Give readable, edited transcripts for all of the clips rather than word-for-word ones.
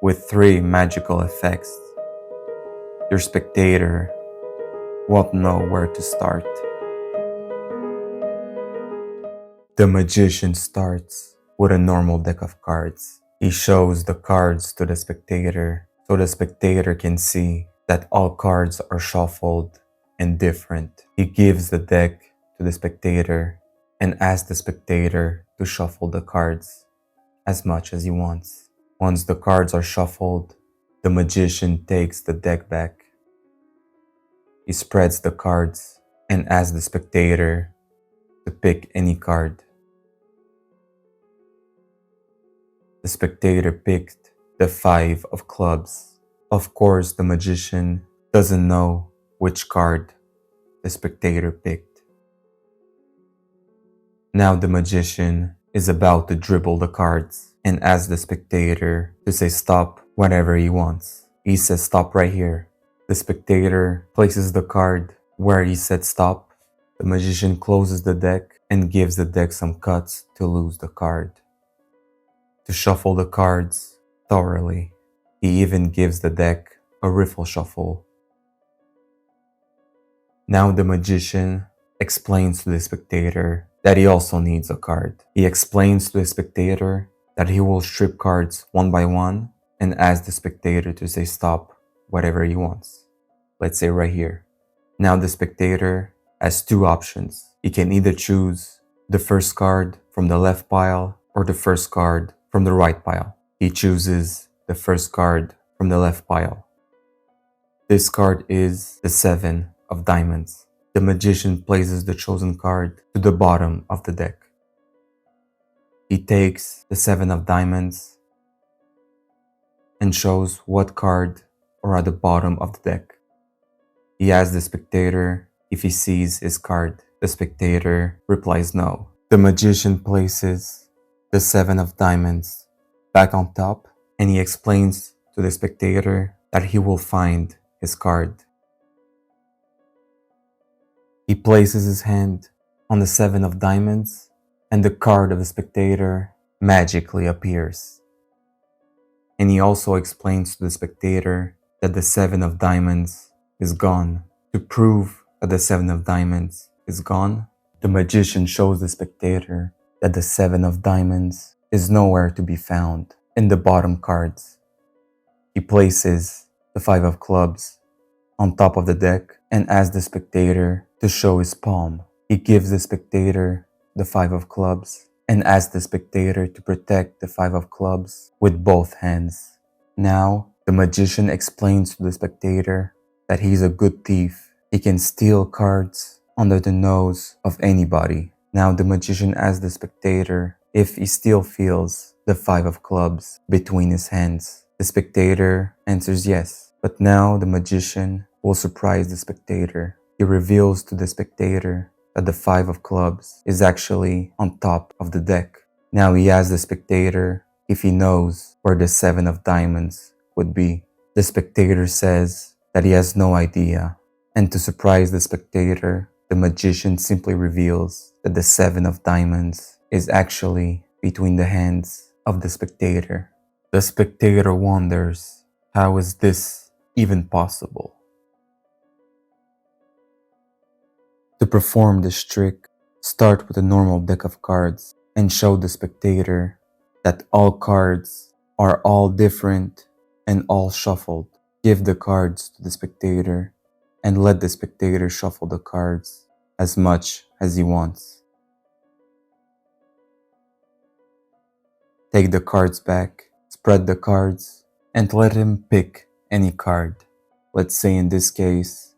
with 3 magical effects. Your spectator won't know where to start. The magician starts with a normal deck of cards. He shows the cards to the spectator so the spectator can see that all cards are shuffled and different. He gives the deck to the spectator and asks the spectator to shuffle the cards as much as he wants. Once the cards are shuffled, the magician takes the deck back. He spreads the cards and asks the spectator to pick any card. The spectator picked the 5 of clubs. Of course, the magician doesn't know which card the spectator picked. Now the magician is about to dribble the cards and ask the spectator to say stop whenever he wants. He says stop right here. The spectator places the card where he said stop. The magician closes the deck and gives the deck some cuts to lose the card. To shuffle the cards thoroughly, he even gives the deck a riffle shuffle. Now the magician explains to the spectator that he also needs a card. He explains to the spectator that he will strip cards one by one and ask the spectator to say stop whatever he wants. Let's say right here. Now the spectator has 2 options. He can either choose the first card from the left pile or the first card from the right pile. He chooses the first card from the left pile. This card is the 7 of diamonds. The magician places the chosen card to the bottom of the deck. He takes the 7 of diamonds and shows what card are at the bottom of the deck. He asks the spectator if he sees his card. The spectator replies no. The magician places the 7 of diamonds back on top and he explains to the spectator that he will find his card. He places his hand on the 7 of diamonds and the card of the spectator magically appears. And he also explains to the spectator that the 7 of diamonds is gone. To prove that the 7 of diamonds is gone, the magician shows the spectator that the 7 of diamonds is nowhere to be found in the bottom cards. He places the 5 of clubs on top of the deck and asks the spectator to show his palm. He gives the spectator the 5 of clubs and asks the spectator to protect the 5 of clubs with both hands. Now, the magician explains to the spectator that he's a good thief. He can steal cards under the nose of anybody. Now the magician asks the spectator if he still feels the 5 of clubs between his hands. The spectator answers yes, but now the magician will surprise the spectator. He reveals to the spectator that the 5 of clubs is actually on top of the deck. Now he asks the spectator if he knows where the 7 of diamonds would be. The spectator says that he has no idea, and to surprise the spectator, the magician simply reveals that the 7 of diamonds is actually between the hands of the spectator. The spectator wonders, how is this even possible? To perform this trick, start with a normal deck of cards and show the spectator that all cards are all different and all shuffled. Give the cards to the spectator and let the spectator shuffle the cards as much as he wants. Take the cards back, spread the cards, and let him pick any card. Let's say in this case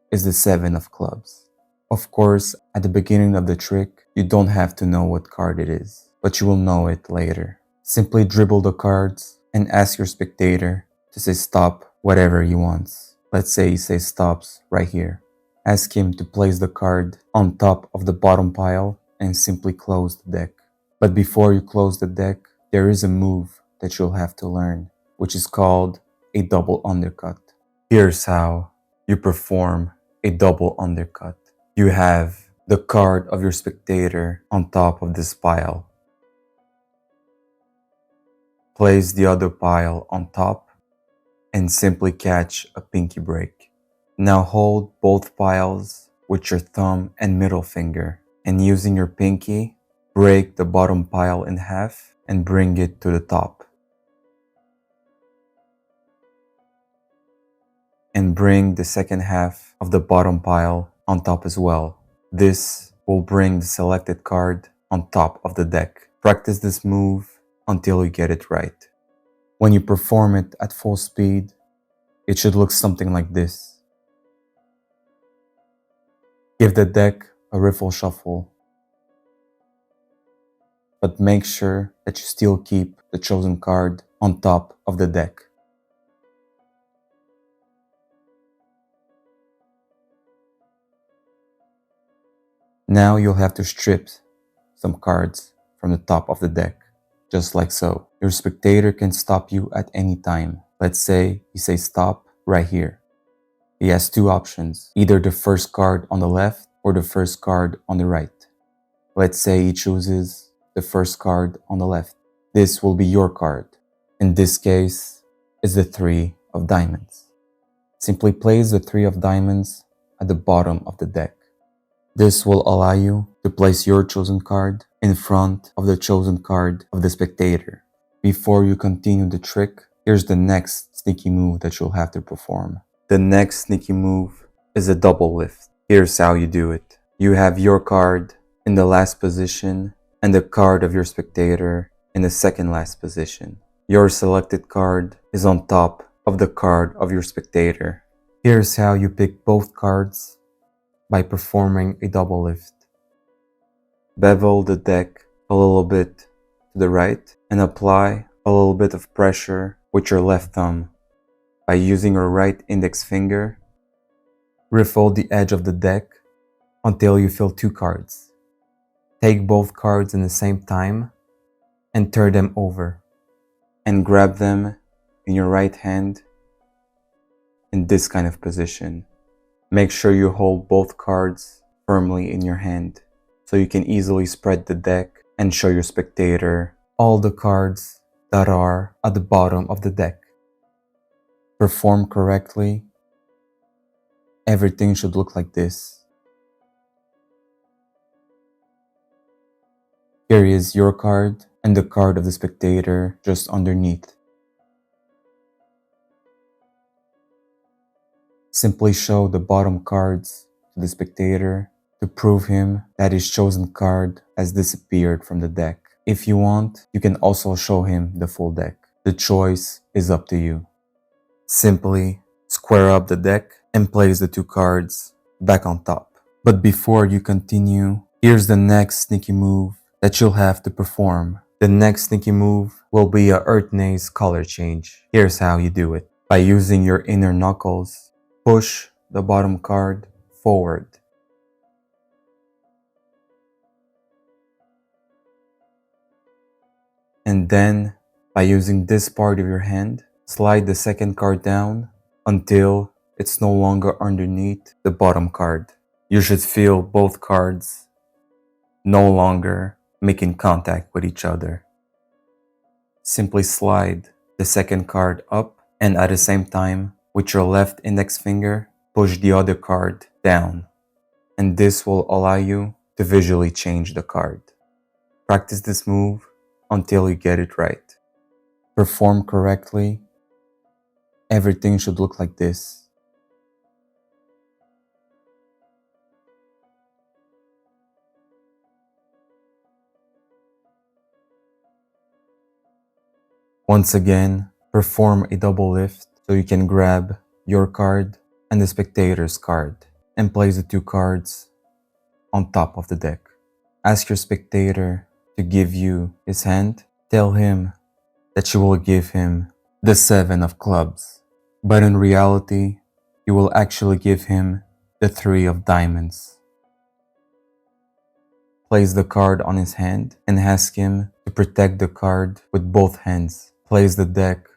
is the 7 of clubs. Of course, at the beginning of the trick, you don't have to know what card it is, but you will know it later. Simply dribble the cards and ask your spectator to say stop whatever he wants. Let's say he says stops right here. Ask him to place the card on top of the bottom pile and simply close the deck. But before you close the deck, there is a move that you'll have to learn, which is called a double undercut. Here's how you perform a double undercut. You have the card of your spectator on top of this pile. Place the other pile on top and simply catch a pinky break. Now hold both piles with your thumb and middle finger, and using your pinky, break the bottom pile in half and bring it to the top. And bring the second half of the bottom pile on top as well. This will bring the selected card on top of the deck. Practice this move until you get it right. When you perform it at full speed, it should look something like this. Give the deck a riffle shuffle, but make sure that you still keep the chosen card on top of the deck. Now you'll have to strip some cards from the top of the deck, just like so. Your spectator can stop you at any time. Let's say you say stop right here. He has two options, either the first card on the left or the first card on the right. Let's say he chooses the first card on the left. This will be your card. In this case, it's the 3 of diamonds. Simply place the 3 of diamonds at the bottom of the deck. This will allow you to place your chosen card in front of the chosen card of the spectator. Before you continue the trick, here's the next sneaky move that you'll have to perform. The next sneaky move is a double lift. Here's how you do it. You have your card in the last position and the card of your spectator in the second last position. Your selected card is on top of the card of your spectator. Here's how you pick both cards by performing a double lift. Bevel the deck a little bit to the right and apply a little bit of pressure with your left thumb. By using your right index finger, riffle the edge of the deck until you feel 2 cards. Take both cards in the same time and turn them over and grab them in your right hand in this kind of position. Make sure you hold both cards firmly in your hand so you can easily spread the deck and show your spectator all the cards that are at the bottom of the deck. Perform correctly. Everything should look like this. Here is your card and the card of the spectator just underneath. Simply show the bottom cards to the spectator to prove him that his chosen card has disappeared from the deck. If you want, you can also show him the full deck. The choice is up to you. Simply square up the deck and place the 2 cards back on top. But before you continue, here's the next sneaky move that you'll have to perform. The next sneaky move will be a Earthnace color change. Here's how you do it. By using your inner knuckles, push the bottom card forward. And then, by using this part of your hand, slide the second card down until it's no longer underneath the bottom card. You should feel both cards no longer making contact with each other. Simply slide the second card up and at the same time, with your left index finger, push the other card down. And this will allow you to visually change the card. Practice this move until you get it right. Perform correctly. Everything should look like this. Once again, perform a double lift so you can grab your card and the spectator's card and place the 2 cards on top of the deck. Ask your spectator to give you his hand. Tell him that you will give him the 7 of clubs, but in reality, you will actually give him the 3 of diamonds. Place the card on his hand and ask him to protect the card with both hands. Place the deck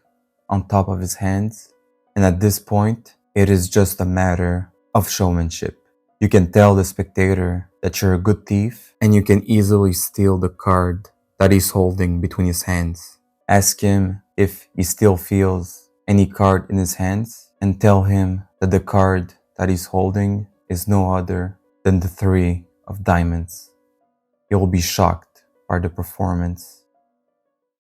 on top of his hands, and at this point, it is just a matter of showmanship. You can tell the spectator that you're a good thief and you can easily steal the card that he's holding between his hands. Ask him if he still feels any card in his hands and tell him that the card that he's holding is no other than the 3 of diamonds. He will be shocked by the performance.